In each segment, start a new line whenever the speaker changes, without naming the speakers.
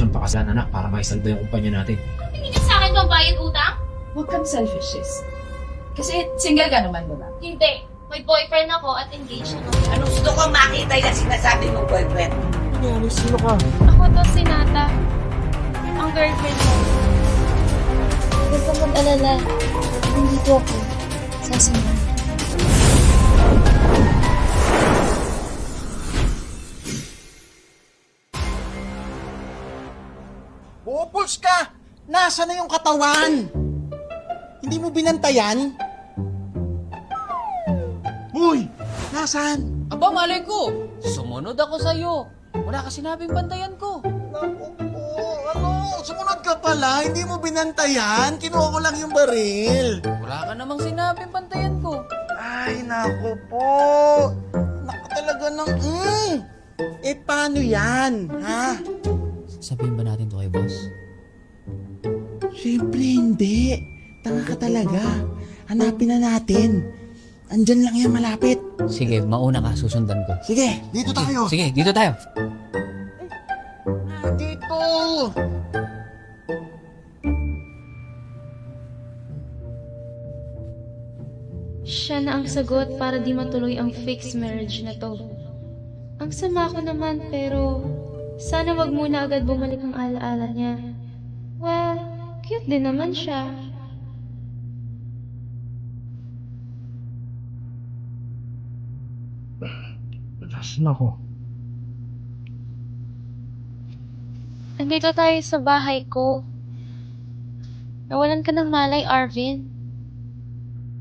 siyang pakasalan anak para maisalba yung kumpanya natin.
Hindi niya sa akin pambayad utang?
Huwag kang selfish, sis. Kasi single ka naman, diba?
Hindi. May boyfriend ako at engaged ako.
Ano gusto kong makita yung sinasabi mong boyfriend?
Ano, sino ka?
Ako to si Nata. Ang girlfriend mo.
Huwag kang mag-alala. Nandito ako. Sasabihin.
Bubos ka! Nasa na yung katawan? Hindi mo binantayan? Uy! Nasaan?
Aba, malay ko! Sumunod ako sa'yo. Wala ka sinabing bantayan ko.
Naku po, sumunod ka pala, hindi mo binantayan, kinuha ko lang yung baril.
Wala ka namang sinabing bantayan ko.
Ay, naku po. Naku talaga ng, Eh, paano yan, ha?
Sabihin ba natin to kay boss?
Siyempre hindi. Tanga ka talaga. Hanapin na natin. Andyan lang yan malapit.
Sige, mauna ka, susundan ko.
Sige, dito tayo.
Sige, dito tayo.
Dito.
Siya na ang sagot para di matuloy ang fixed marriage na to. Ang sama ko naman pero sana wag muna agad bumalik ang alaala niya. Well, cute din naman siya.
Nasaan ako?
Andito tayo sa bahay ko. Nawalan ka ng malay, Arvin.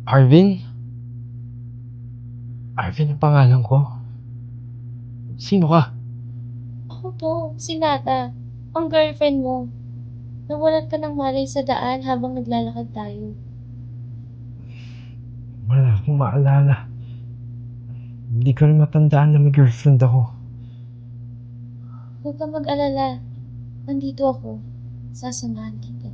Arvin? Arvin ang pangalan ko? Sino ka?
Ako po, si Nata. Ang girlfriend mo. Nawalan ka ng malay sa daan habang naglalakad tayo.
Wala akong maalala. Hindi ko rin matandaan na may girlfriend ako.
Huwag kang mag-alala. Nandito ako. Sasamahan kita.